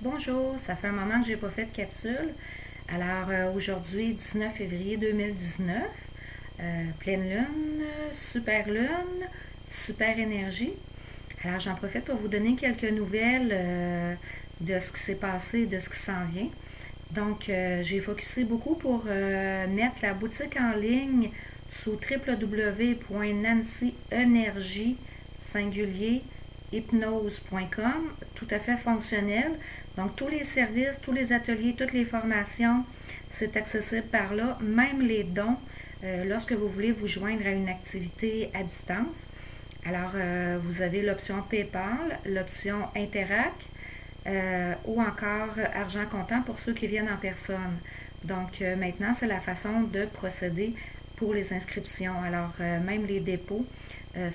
Bonjour, ça fait un moment que j'ai pas fait de capsule. Alors aujourd'hui, 19 février 2019, pleine lune, super énergie. Alors j'en profite pour vous donner quelques nouvelles de ce qui s'est passé et de ce qui s'en vient. Donc j'ai focusé beaucoup pour mettre la boutique en ligne sous www.nancyenergie singulier hypnose.com, tout à fait fonctionnel. Donc, tous les services, tous les ateliers, toutes les formations, c'est accessible par là, même les dons, lorsque vous voulez vous joindre à une activité à distance. Alors, vous avez l'option PayPal, l'option Interac ou encore argent comptant pour ceux qui viennent en personne. Donc, maintenant, c'est la façon de procéder pour les inscriptions. Alors, même les dépôts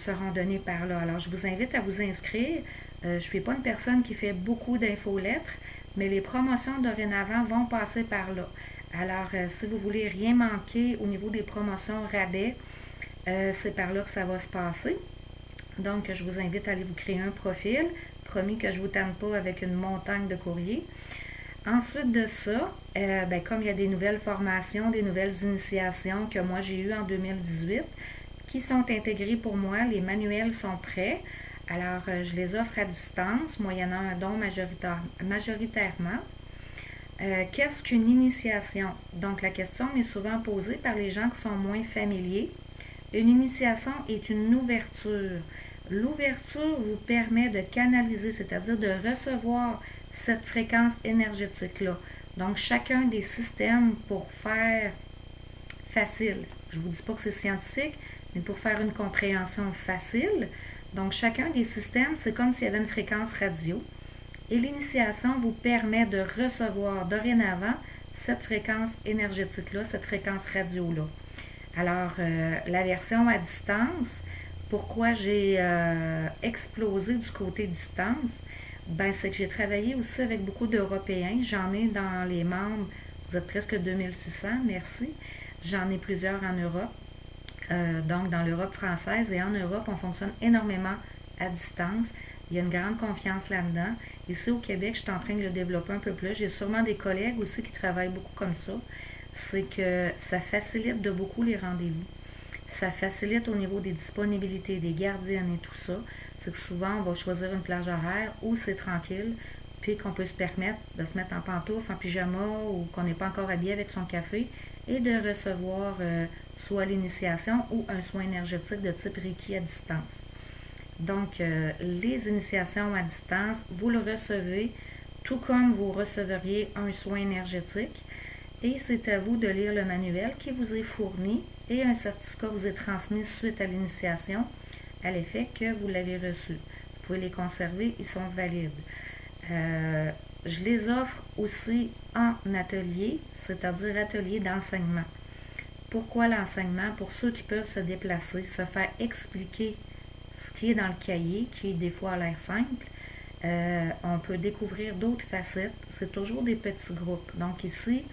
seront donnés par là. Alors, je vous invite à vous inscrire. Je ne suis pas une personne qui fait beaucoup d'infolettres, mais les promotions dorénavant vont passer par là. Alors, si vous voulez rien manquer au niveau des promotions rabais, c'est par là que ça va se passer. Donc, je vous invite à aller vous créer un profil. Promis que je ne vous tanne pas avec une montagne de courrier. Ensuite de ça, comme il y a des nouvelles formations, des nouvelles initiations que moi j'ai eues en 2018 qui sont intégrées pour moi, les manuels sont prêts. Alors, je les offre à distance, moyennant un don majoritairement. Qu'est-ce qu'une initiation? Donc, la question m'est souvent posée par les gens qui sont moins familiers. Une initiation est une ouverture. L'ouverture vous permet de canaliser, c'est-à-dire de recevoir cette fréquence énergétique-là. Donc, chacun des systèmes, pour faire facile, je ne vous dis pas que c'est scientifique, mais pour faire une compréhension facile, donc chacun des systèmes, c'est comme s'il y avait une fréquence radio. Et l'initiation vous permet de recevoir dorénavant cette fréquence énergétique-là, cette fréquence radio-là. Alors, la version à distance, pourquoi j'ai explosé du côté distance? C'est que j'ai travaillé aussi avec beaucoup d'Européens. J'en ai dans les membres, vous êtes presque 2600, merci. J'en ai plusieurs en Europe, donc dans l'Europe française. Et en Europe, on fonctionne énormément à distance. Il y a une grande confiance là-dedans. Ici au Québec, je suis en train de le développer un peu plus. J'ai sûrement des collègues aussi qui travaillent beaucoup comme ça. C'est que ça facilite de beaucoup les rendez-vous. Ça facilite au niveau des disponibilités des gardiennes et tout ça. C'est que souvent, on va choisir une plage horaire où c'est tranquille, puis qu'on peut se permettre de se mettre en pantoufle, en pyjama, ou qu'on n'est pas encore habillé avec son café, et de recevoir soit l'initiation ou un soin énergétique de type Reiki à distance. Donc, les initiations à distance, vous le recevez tout comme vous recevriez un soin énergétique. Et c'est à vous de lire le manuel qui vous est fourni et un certificat vous est transmis suite à l'initiation à l'effet que vous l'avez reçu. Vous pouvez les conserver, ils sont valides. Je les offre aussi en atelier, c'est-à-dire atelier d'enseignement. Pourquoi l'enseignement? Pour ceux qui peuvent se déplacer, se faire expliquer ce qui est dans le cahier, qui des fois a l'air simple. On peut découvrir d'autres facettes. C'est toujours des petits groupes. Donc ici,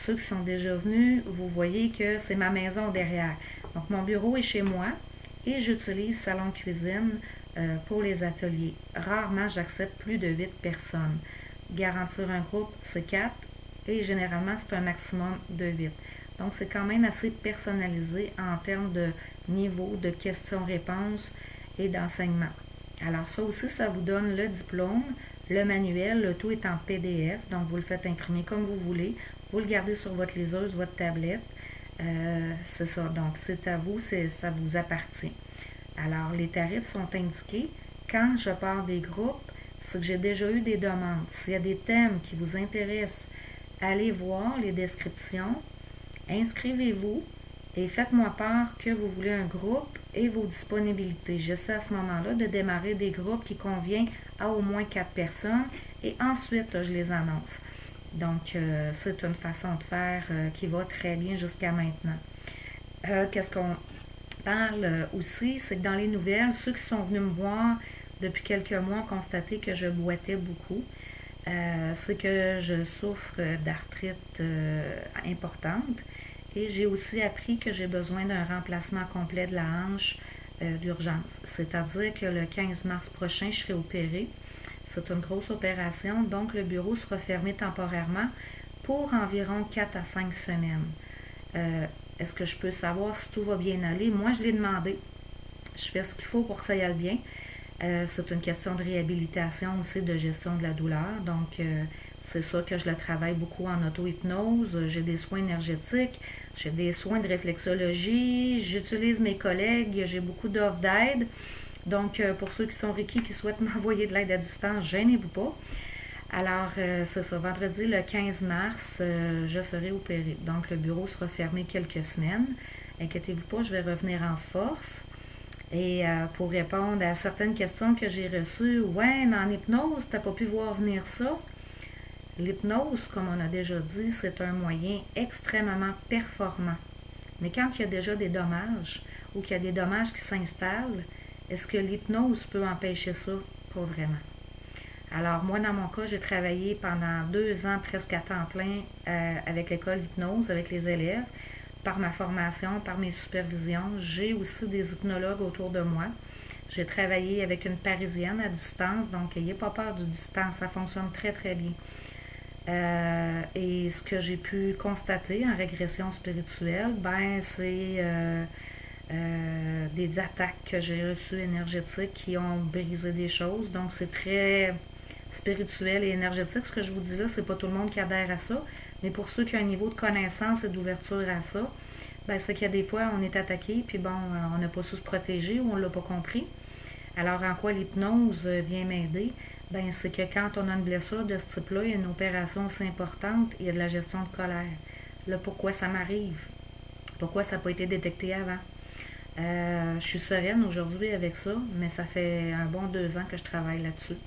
ceux qui sont déjà venus, vous voyez que c'est ma maison derrière. Donc mon bureau est chez moi et j'utilise salon de cuisine pour les ateliers. Rarement j'accepte plus de 8 personnes. Garantir un groupe, c'est 4 et généralement c'est un maximum de 8. Donc c'est quand même assez personnalisé en termes de niveau de questions-réponses et d'enseignement. Alors ça aussi, ça vous donne le diplôme, le manuel, le tout est en PDF, donc vous le faites imprimer comme vous voulez. Vous le gardez sur votre liseuse, votre tablette. C'est ça, donc c'est à vous, ça vous appartient. Alors, les tarifs sont indiqués. Quand je pars des groupes, c'est que j'ai déjà eu des demandes. S'il y a des thèmes qui vous intéressent, allez voir les descriptions, inscrivez-vous et faites-moi part que vous voulez un groupe et vos disponibilités. J'essaie à ce moment-là de démarrer des groupes qui conviennent à au moins 4 personnes et ensuite, je les annonce. Donc, c'est une façon de faire qui va très bien jusqu'à maintenant. Qu'est-ce qu'on parle aussi, c'est que dans les nouvelles, ceux qui sont venus me voir depuis quelques mois ont constaté que je boitais beaucoup. C'est que je souffre d'arthrite importante et j'ai aussi appris que j'ai besoin d'un remplacement complet de la hanche d'urgence. C'est-à-dire que le 15 mars prochain, je serai opérée. C'est une grosse opération, donc le bureau sera fermé temporairement pour environ 4 à 5 semaines. Est-ce que je peux savoir si tout va bien aller? Moi, je l'ai demandé. Je fais ce qu'il faut pour que ça y aille bien. C'est une question de réhabilitation aussi, de gestion de la douleur. Donc, c'est ça que je le travaille beaucoup en auto-hypnose. J'ai des soins énergétiques, j'ai des soins de réflexologie, j'utilise mes collègues, j'ai beaucoup d'offres d'aide. Donc, pour ceux qui sont Reiki, qui souhaitent m'envoyer de l'aide à distance, gênez-vous pas. Alors, c'est ça, vendredi le 15 mars, je serai opérée. Donc, le bureau sera fermé quelques semaines. Inquiétez-vous pas, je vais revenir en force. Et pour répondre à certaines questions que j'ai reçues, ouais, mais en hypnose, t'as pas pu voir venir ça. L'hypnose, comme on a déjà dit, c'est un moyen extrêmement performant. Mais quand il y a déjà des dommages ou qu'il y a des dommages qui s'installent, est-ce que l'hypnose peut empêcher ça? Pas vraiment. Alors, moi, dans mon cas, j'ai travaillé pendant 2 ans presque à temps plein avec l'école d'hypnose, avec les élèves, par ma formation, par mes supervisions. J'ai aussi des hypnologues autour de moi. J'ai travaillé avec une Parisienne à distance, donc n'ayez pas peur du distance, ça fonctionne très très bien. Et ce que j'ai pu constater en régression spirituelle, c'est des attaques que j'ai reçues énergétiques qui ont brisé des choses. Donc c'est très spirituel et énergétique. Ce que je vous dis là, c'est pas tout le monde qui adhère à ça, mais pour ceux qui ont un niveau de connaissance et d'ouverture à ça, c'est qu'il y a des fois, on est attaqué, puis on n'a pas su se protéger ou on ne l'a pas compris. Alors, en quoi l'hypnose vient m'aider? C'est que quand on a une blessure de ce type-là, il y a une opération aussi importante, il y a de la gestion de colère. Là, pourquoi ça m'arrive? Pourquoi ça n'a pas été détecté avant? Je suis sereine aujourd'hui avec ça, mais ça fait un bon 2 ans que je travaille là-dessus.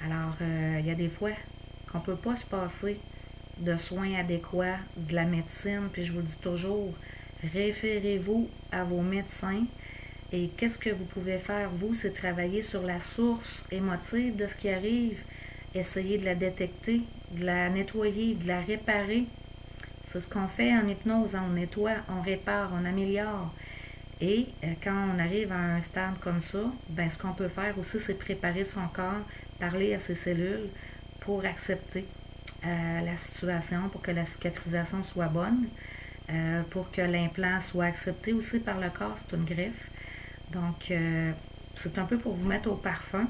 Alors, il y a des fois qu'on ne peut pas se passer de soins adéquats, de la médecine, puis je vous dis toujours, référez-vous à vos médecins et qu'est-ce que vous pouvez faire, vous, c'est travailler sur la source émotive de ce qui arrive, essayer de la détecter, de la nettoyer, de la réparer. C'est ce qu'on fait en hypnose, on nettoie, on répare, on améliore. Et quand on arrive à un stade comme ça, ce qu'on peut faire aussi, c'est préparer son corps, parler à ses cellules pour accepter la situation, pour que la cicatrisation soit bonne, pour que l'implant soit accepté aussi par le corps, c'est une greffe. Donc, c'est un peu pour vous mettre au parfum.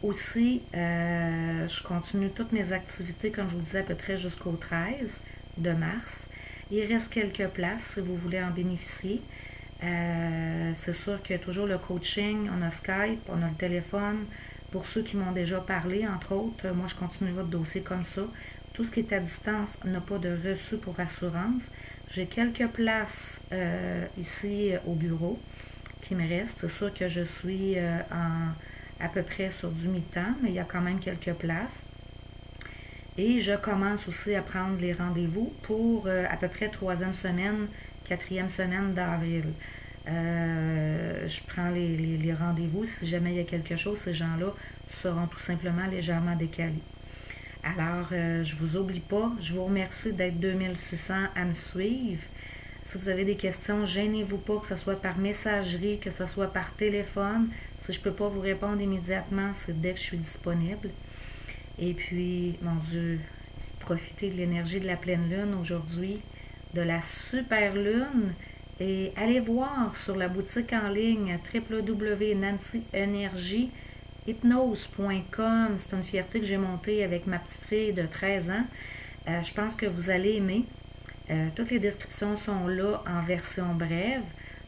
Aussi, je continue toutes mes activités, comme je vous disais, à peu près jusqu'au 13 de mars. Il reste quelques places si vous voulez en bénéficier. C'est sûr qu'il y a toujours le coaching, on a Skype, on a le téléphone. Pour ceux qui m'ont déjà parlé, entre autres, moi je continue votre dossier comme ça. Tout ce qui est à distance n'a pas de reçu pour assurance. J'ai quelques places ici au bureau qui me restent. C'est sûr que je suis à peu près sur du mi-temps, mais il y a quand même quelques places. Et je commence aussi à prendre les rendez-vous pour à peu près 3e semaine, 4e semaine d'avril. Je prends les rendez-vous. Si jamais il y a quelque chose, ces gens-là seront tout simplement légèrement décalés. Alors, je vous oublie pas. Je vous remercie d'être 2600 à me suivre. Si vous avez des questions, gênez-vous pas, que ce soit par messagerie, que ce soit par téléphone. Si je ne peux pas vous répondre immédiatement, c'est dès que je suis disponible. Et puis, mon Dieu, profitez de l'énergie de la pleine lune aujourd'hui, de la super lune. Et allez voir sur la boutique en ligne www.nancyenergyhypnose.com. C'est une fierté que j'ai montée avec ma petite fille de 13 ans. Je pense que vous allez aimer. Toutes les descriptions sont là en version brève.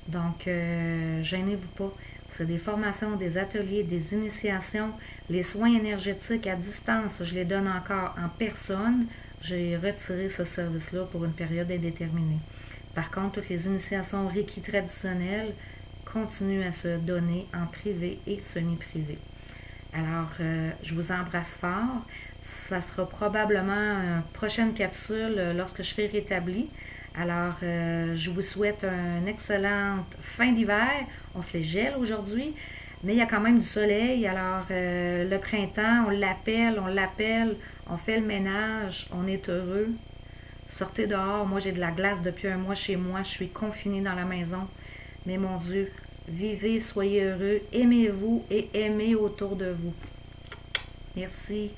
Donc, gênez-vous pas. C'est des formations, des ateliers, des initiations, les soins énergétiques à distance. Je les donne encore en personne. J'ai retiré ce service-là pour une période indéterminée. Par contre, toutes les initiations Reiki traditionnelles continuent à se donner en privé et semi-privé. Alors, je vous embrasse fort. Ça sera probablement une prochaine capsule lorsque je serai rétablie. Alors, je vous souhaite une excellente fin d'hiver. On se les gèle aujourd'hui, mais il y a quand même du soleil. Alors, le printemps, on l'appelle, on fait le ménage, on est heureux. Sortez dehors. Moi, j'ai de la glace depuis un mois chez moi. Je suis confinée dans la maison. Mais mon Dieu, vivez, soyez heureux, aimez-vous et aimez autour de vous. Merci.